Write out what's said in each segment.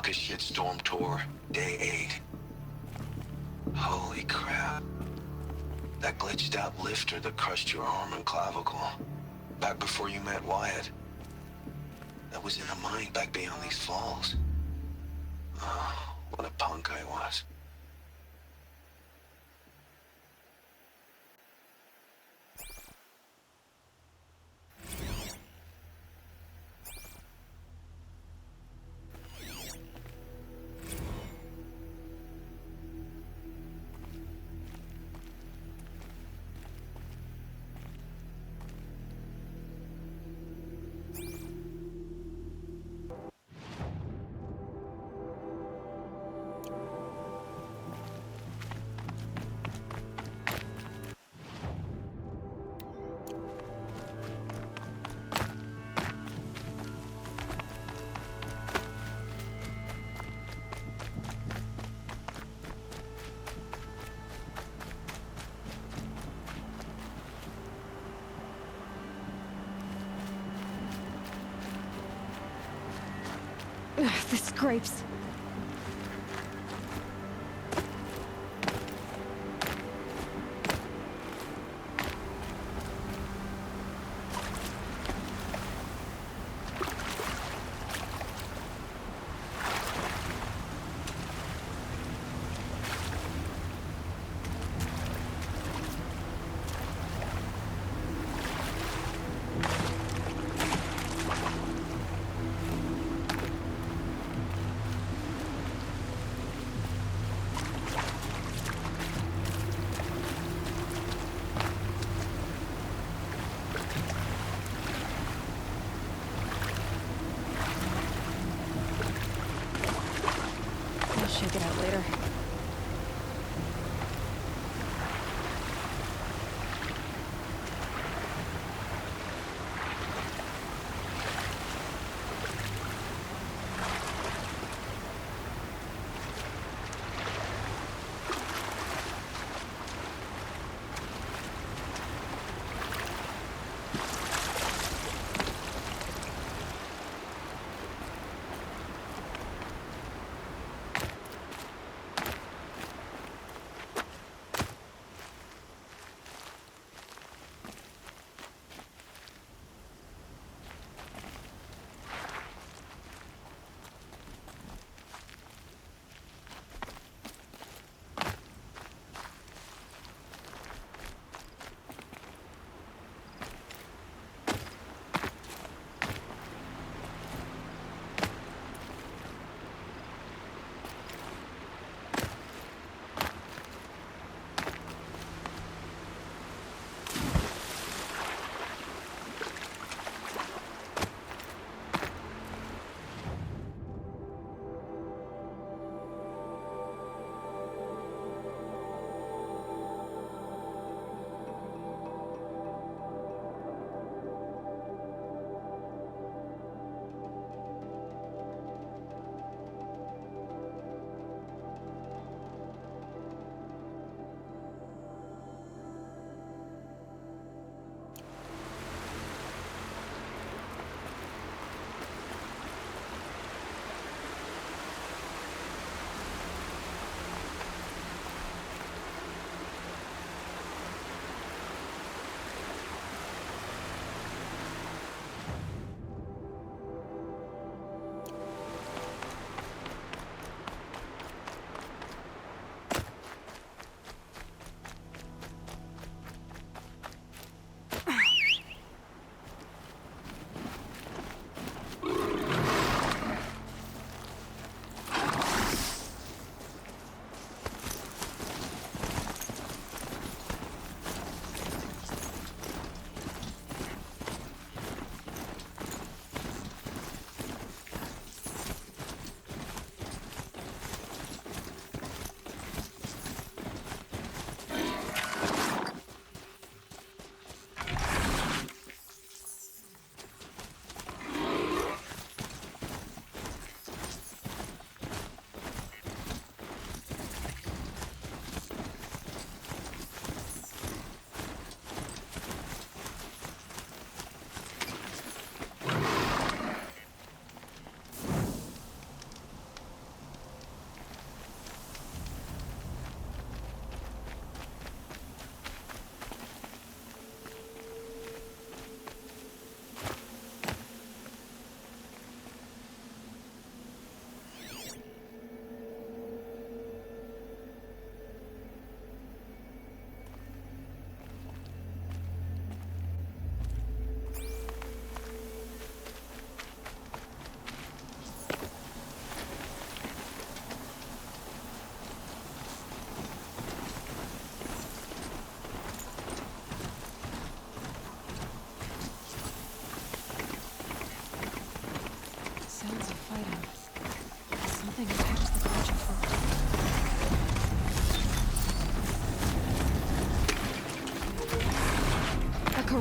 a shitstorm tour. Day 8. Holy crap. That glitched out lifter that crushed your arm and clavicle. Back before you met Wyatt. That was in a mine back beyond these falls. Oh, what a punk I was. The scrapes. Check it out later.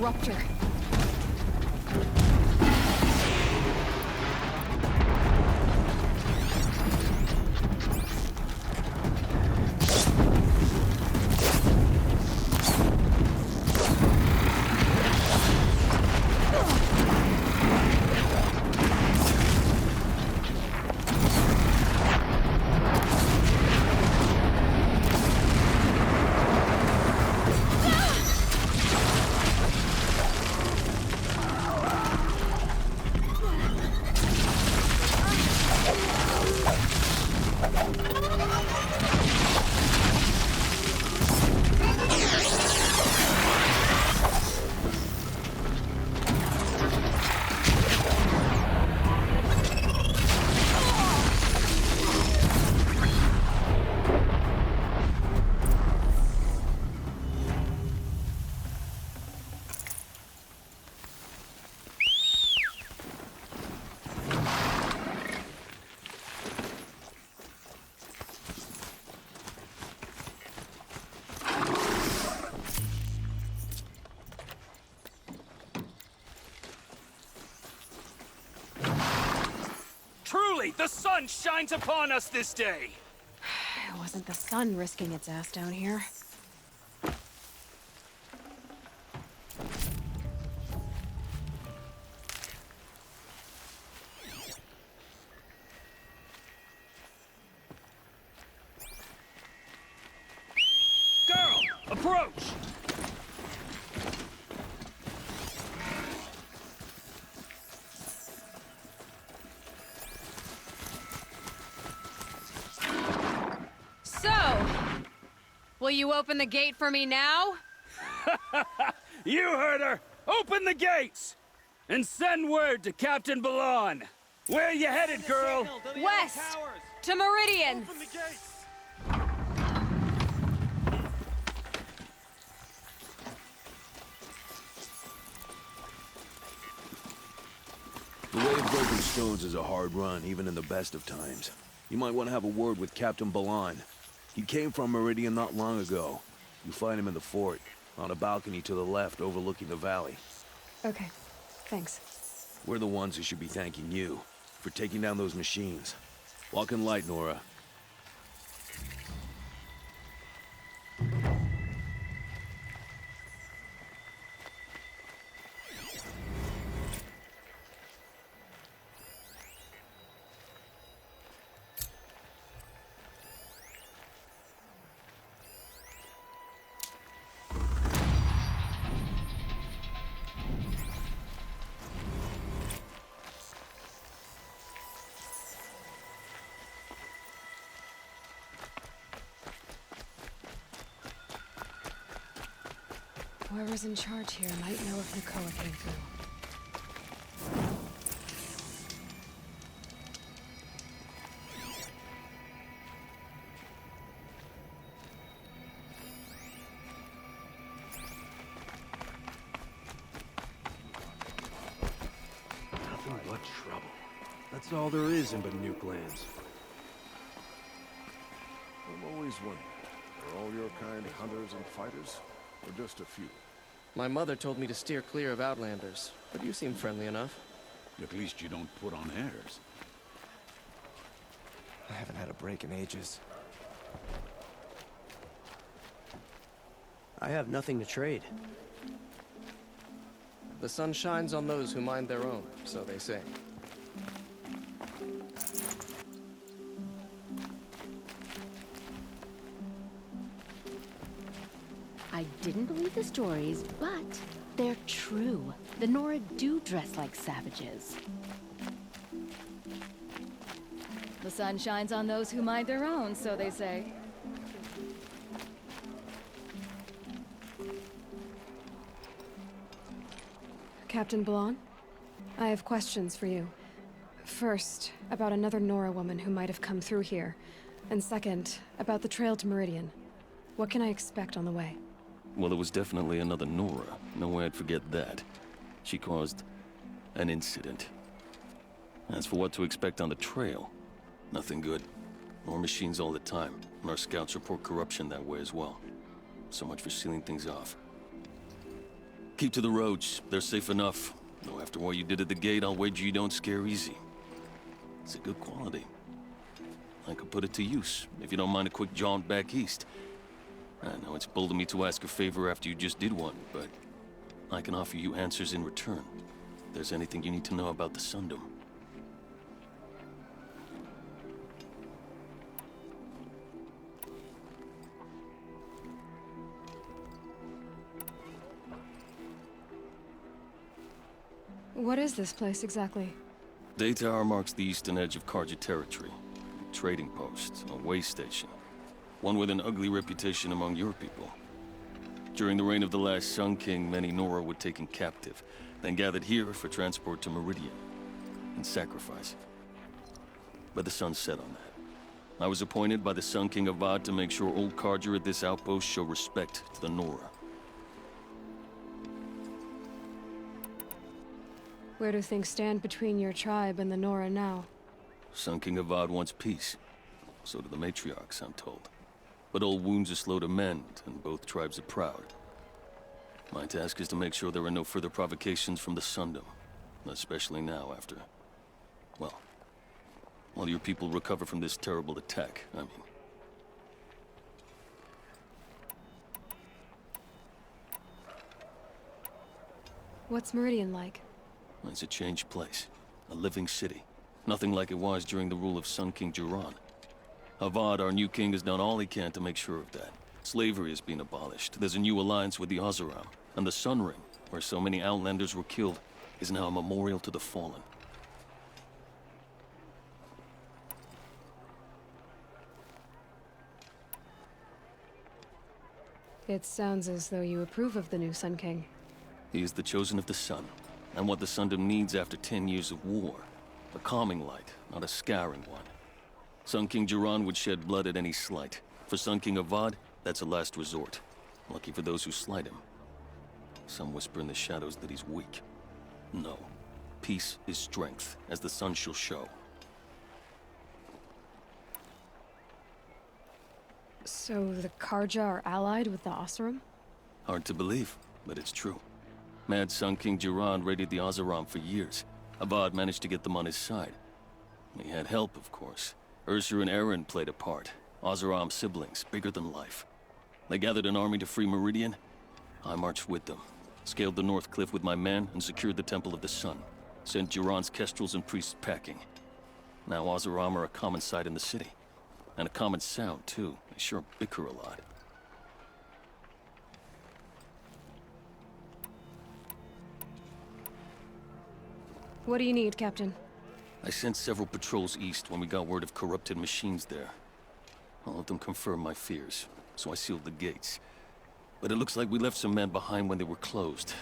disruptor. Truly, the sun shines upon us this day! It wasn't the sun risking its ass down here. Girl, approach! So, will you open the gate for me now? You heard her! Open the gates! And send word to Captain Bahlan. Where you headed, girl? West! To Meridian! The way of broken stones is a hard run, even in the best of times. You might want to have a word with Captain Bahlan. He came from Meridian not long ago. You find him in the fort, on a balcony to the left overlooking the valley. Okay, thanks. We're the ones who should be thanking you for taking down those machines. Walk in light, Nora. Whoever's in charge here might know if Nakoa came through. Nothing but trouble. That's all there is in Nuke lands. I'm always wondering, are all your kind hunters and fighters, or just a few? My mother told me to steer clear of Outlanders, but you seem friendly enough. At least you don't put on airs. I haven't had a break in ages. I have nothing to trade. The sun shines on those who mind their own, so they say. I didn't believe the stories, but they're true. The Nora do dress like savages. The sun shines on those who mind their own, so they say. Captain Bahlan, I have questions for you. First, about another Nora woman who might have come through here. And second, about the trail to Meridian. What can I expect on the way? Well, there was definitely another Nora. No way I'd forget that. She caused an incident. As for what to expect on the trail, nothing good. More machines all the time, and our scouts report corruption that way as well. So much for sealing things off. Keep to the roads. They're safe enough. Though after what you did at the gate, I'll wager you don't scare easy. It's a good quality. I could put it to use, if you don't mind a quick jaunt back east. I know it's bold of me to ask a favor after you just did one, but I can offer you answers in return. If there's anything you need to know about the Sundom. What is this place exactly? Daytower marks the eastern edge of Karja territory. A trading post, a way station. One with an ugly reputation among your people. During the reign of the last Sun King, many Nora were taken captive, then gathered here for transport to Meridian, and sacrifice. But the sun set on that. I was appointed by the Sun King Avad to make sure old Karja at this outpost show respect to the Nora. Where do things stand between your tribe and the Nora now? Sun King Avad wants peace. So do the matriarchs, I'm told. But old wounds are slow to mend, and both tribes are proud. My task is to make sure there are no further provocations from the Sundom. Especially now after... well, while your people recover from this terrible attack, I mean. What's Meridian like? It's a changed place. A living city. Nothing like it was during the rule of Sun King Jiran. Avad, our new king, has done all he can to make sure of that. Slavery has been abolished. There's a new alliance with the Oseram. And the Sun Ring, where so many Outlanders were killed, is now a memorial to the fallen. It sounds as though you approve of the new Sun King. He is the chosen of the sun, and what the Sundom needs after 10 years of war. A calming light, not a scouring one. Sun King Jiran would shed blood at any slight. For Sun King Avad, that's a last resort. Lucky for those who slight him. Some whisper in the shadows that he's weak. No. Peace is strength, as the sun shall show. So the Karja are allied with the Oseram? Hard to believe, but it's true. Mad Sun King Jiran raided the Oseram for years. Avad managed to get them on his side. He had help, of course. Ursur and Eren played a part. Oseram siblings, bigger than life. They gathered an army to free Meridian. I marched with them. Scaled the North Cliff with my men and secured the Temple of the Sun. Sent Jiran's kestrels and priests packing. Now Oseram are a common sight in the city. And a common sound, too. They sure bicker a lot. What do you need, Captain? I sent several patrols east when we got word of corrupted machines there. All of them confirmed my fears, so I sealed the gates. But it looks like we left some men behind when they were closed.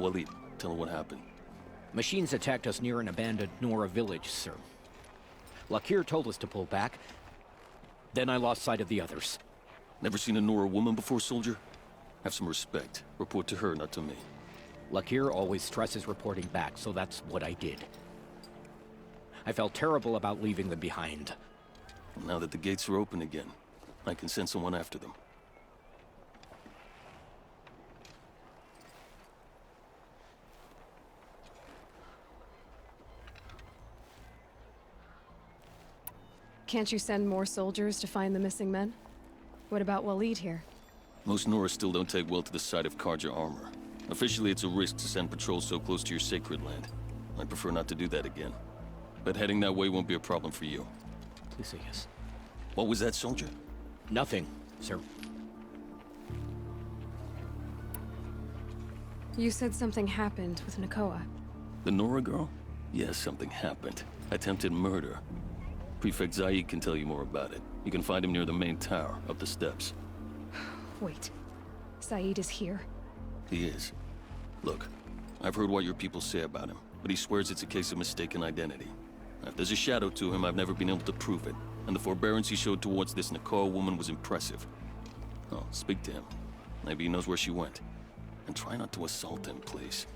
Waleed, tell her what happened. Machines attacked us near an abandoned Nora village, sir. Lakir told us to pull back. Then I lost sight of the others. Never seen a Nora woman before, soldier? Have some respect. Report to her, not to me. Lakir always stresses reporting back, so that's what I did. I felt terrible about leaving them behind. Now that the gates are open again, I can send someone after them. Can't you send more soldiers to find the missing men? What about Waleed here? Most Nora still don't take well to the sight of Karja armor. Officially, it's a risk to send patrols so close to your sacred land. I'd prefer not to do that again. But heading that way won't be a problem for you. Please say yes. What was that, soldier? Nothing, sir. You said something happened with Nakoa. The Nora girl? Yes, something happened. Attempted murder. Prefect Zaid can tell you more about it. You can find him near the main tower, up the steps. Wait. Saeed is here? He is. Look, I've heard what your people say about him, but he swears it's a case of mistaken identity. If there's a shadow to him, I've never been able to prove it, and the forbearance he showed towards this Nakoa woman was impressive. Oh, speak to him. Maybe he knows where she went. And try not to assault him, please.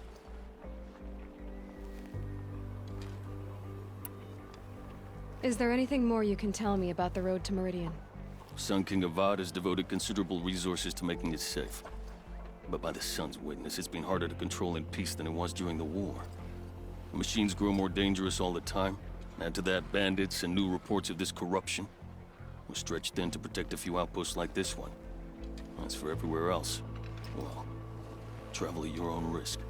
Is there anything more you can tell me about the road to Meridian? Sun King Avad has devoted considerable resources to making it safe. But by the sun's witness, it's been harder to control in peace than it was during the war. The machines grow more dangerous all the time. Add to that bandits and new reports of this corruption. We're stretched thin to protect a few outposts like this one. As for everywhere else, well, travel at your own risk.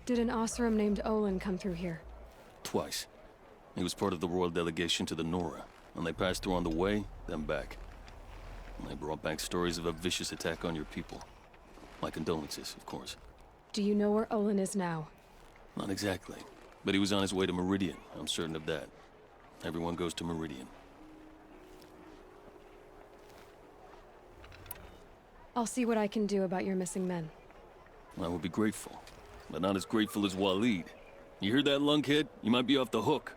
Did an Oseram named Olin come through here? Twice. He was part of the royal delegation to the Nora, and they passed through on the way, then back. And they brought back stories of a vicious attack on your people. My condolences, of course. Do you know where Olin is now? Not exactly, but he was on his way to Meridian, I'm certain of that. Everyone goes to Meridian. I'll see what I can do about your missing men. I will be grateful, but not as grateful as Waleed. You hear that, lunkhead? You might be off the hook.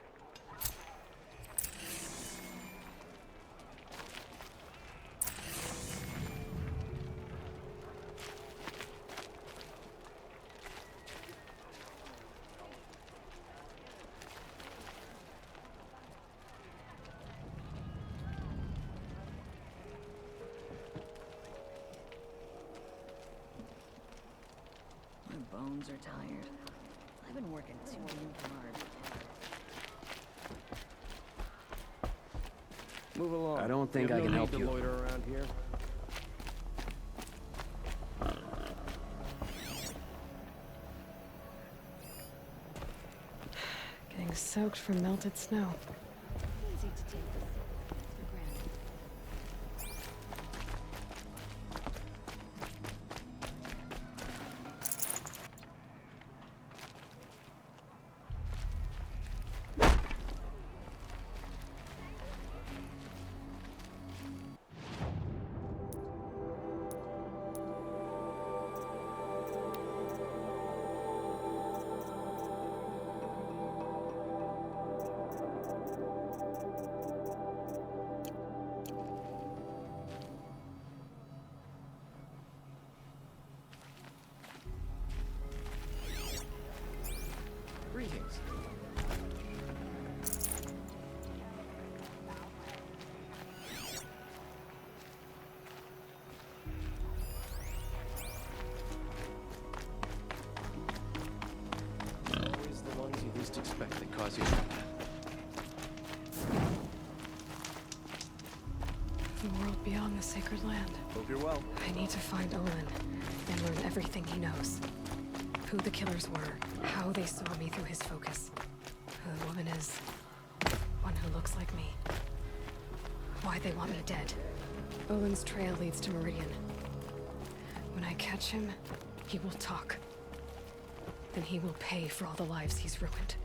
My bones are tired. I've been working too hard. Move along. I don't think We I have can no help need you. to loiter around here. Getting soaked from melted snow. Easy to take this for granted. Greetings. Always the ones you least expect that cause you trouble. The world beyond the sacred land. Hope you're well. I need to find Olin and learn everything he knows. Who the killers were, how they saw me through his focus. Who the woman is. One who looks like me. Why they want me dead. Olin's trail leads to Meridian. When I catch him, he will talk. Then he will pay for all the lives he's ruined.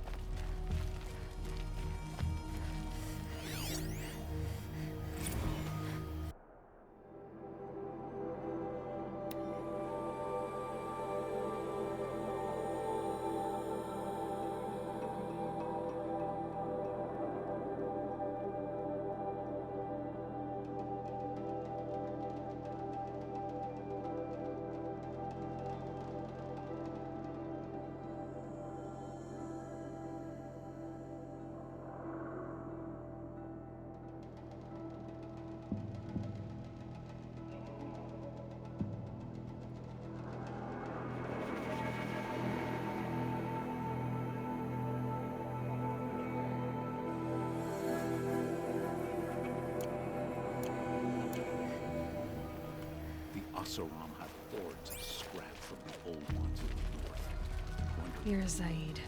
Oseram had hordes of scrap from the old ones in the north. You're Zaid.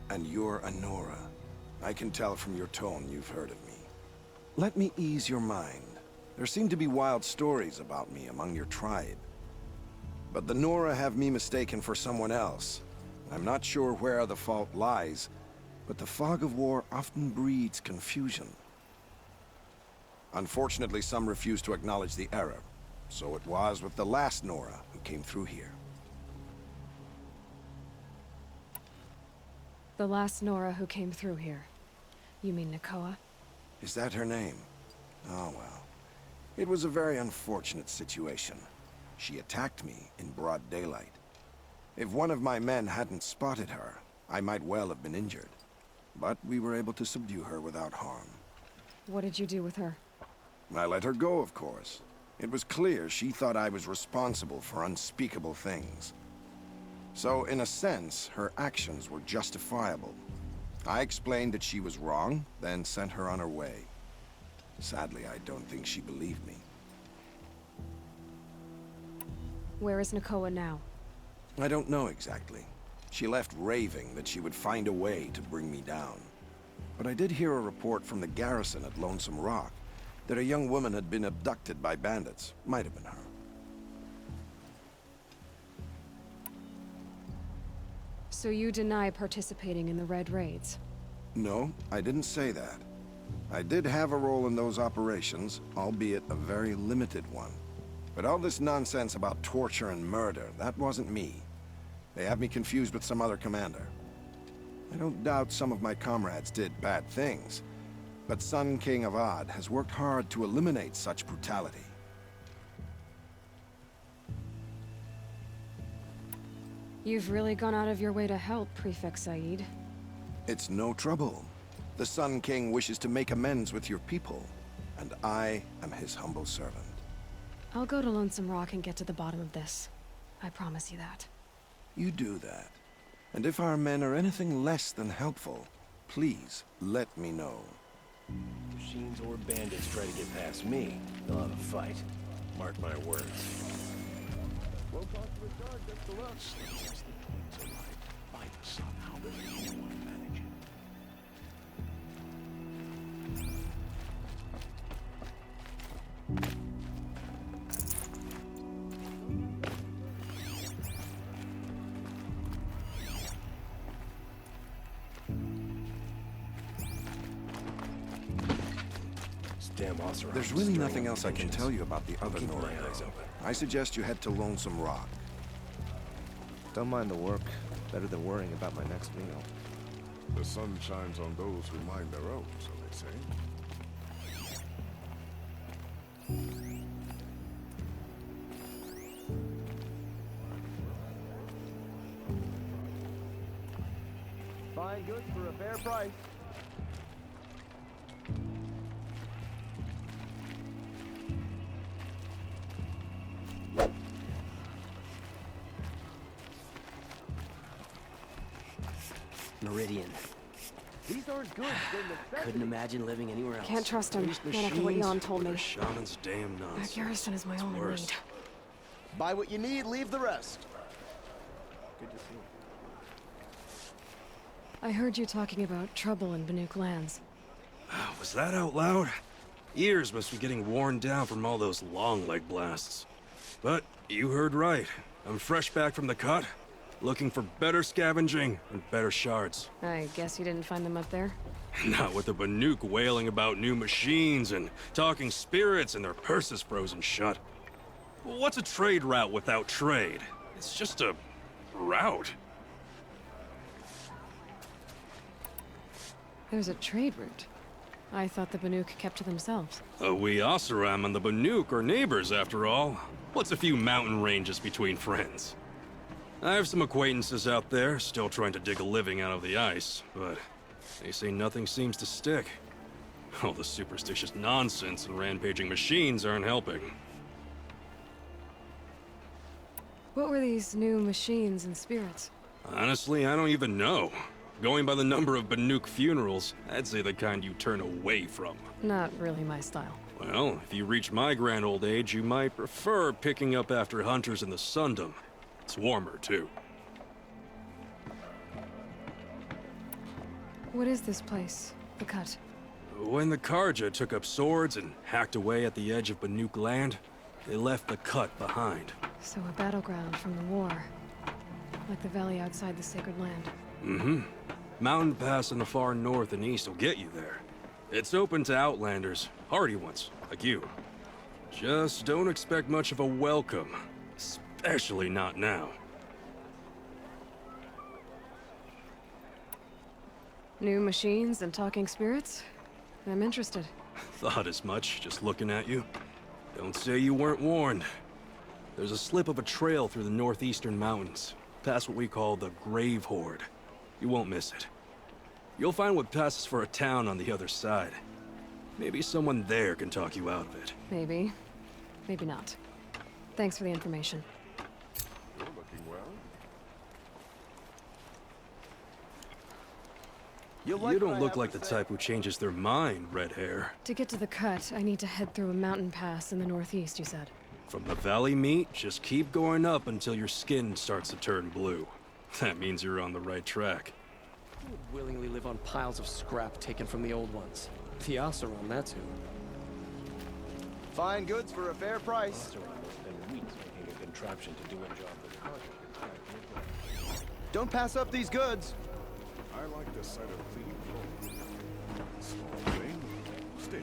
And you're a Nora. I can tell from your tone you've heard of me. Let me ease your mind. There seem to be wild stories about me among your tribe. But the Nora have me mistaken for someone else. I'm not sure where the fault lies, but the fog of war often breeds confusion. Unfortunately, some refuse to acknowledge the error. So it was with the last Nora who came through here. The last Nora who came through here. You mean Nakoa? Is that her name? Oh well. It was a very unfortunate situation. She attacked me in broad daylight. If one of my men hadn't spotted her, I might well have been injured. But we were able to subdue her without harm. What did you do with her? I let her go, of course. It was clear she thought I was responsible for unspeakable things. So, in a sense, her actions were justifiable. I explained that she was wrong, then sent her on her way. Sadly, I don't think she believed me. Where is Nakoa now? I don't know exactly. She left raving that she would find a way to bring me down. But I did hear a report from the garrison at Lonesome Rock that a young woman had been abducted by bandits. Might have been her. So you deny participating in the Red Raids? No, I didn't say that. I did have a role in those operations, albeit a very limited one. But all this nonsense about torture and murder, that wasn't me. They have me confused with some other commander. I don't doubt some of my comrades did bad things, but Sun King Avad has worked hard to eliminate such brutality. You've really gone out of your way to help, Prefect Said. It's no trouble. The Sun King wishes to make amends with your people, and I am his humble servant. I'll go to Lonesome Rock and get to the bottom of this. I promise you that. You do that. And if our men are anything less than helpful, please let me know. Machines or bandits try to get past me, they'll have a fight. Mark my words. We'll talk to the guard just to look. Slices the points alive by the sun. How does anyone manage it? Damn Oseram. There's really nothing else I can tell you about the other Nora. I suggest you head to Lonesome Rock. Don't mind the work. Better than worrying about my next meal. The sun shines on those who mind their own, so they say. Buying goods for a fair price. Meridian. These aren't goods, they're Couldn't imagine living anywhere else. Can't trust him, not after what Jan told me. Shaman's damn nonsense. That garrison is my only worse. lead. Buy what you need, leave the rest. Good to see you. I heard you talking about trouble in Banuk lands. Was that out loud? Ears must be getting worn down from all those long leg blasts. But you heard right. I'm fresh back from the cut, looking for better scavenging and better shards. I guess you didn't find them up there? Not with the Banuk wailing about new machines and talking spirits and their purses frozen shut. What's a trade route without trade? It's just a route. There's a trade route. I thought the Banuk kept to themselves. We Oseram and the Banuk are neighbors, after all. What's a few mountain ranges between friends? I have some acquaintances out there, still trying to dig a living out of the ice, but they say nothing seems to stick. All the superstitious nonsense and rampaging machines aren't helping. What were these new machines and spirits? Honestly, I don't even know. Going by the number of Banuk funerals, I'd say the kind you turn away from. Not really my style. Well, if you reach my grand old age, you might prefer picking up after hunters in the Sundom. It's warmer, too. What is this place? The Cut? When the Karja took up swords and hacked away at the edge of Banuk land, they left the Cut behind. So a battleground from the war. Like the valley outside the Sacred Land. Mm-hmm. Mountain Pass in the far north and east will get you there. It's open to outlanders, hardy ones, like you. Just don't expect much of a welcome. Especially not now. New machines and talking spirits? I'm interested. Thought as much, just looking at you. Don't say you weren't warned. There's a slip of a trail through the northeastern mountains, past what we call the Grave Horde. You won't miss it. You'll find what passes for a town on the other side. Maybe someone there can talk you out of it. Maybe. Maybe not. Thanks for the information. You're looking well. You don't look like the type who changes their mind, red hair. To get to the cut, I need to head through a mountain pass in the northeast, you said. From the valley meet, just keep going up until your skin starts to turn blue. That means you're on the right track. Who would willingly live on piles of scrap taken from the old ones? The Oseram, that's who. Fine goods for a fair price. Spend weeks making a contraption to do a job that contractors. Don't pass up these goods. I like the sight of clean clothes. Small thing, still.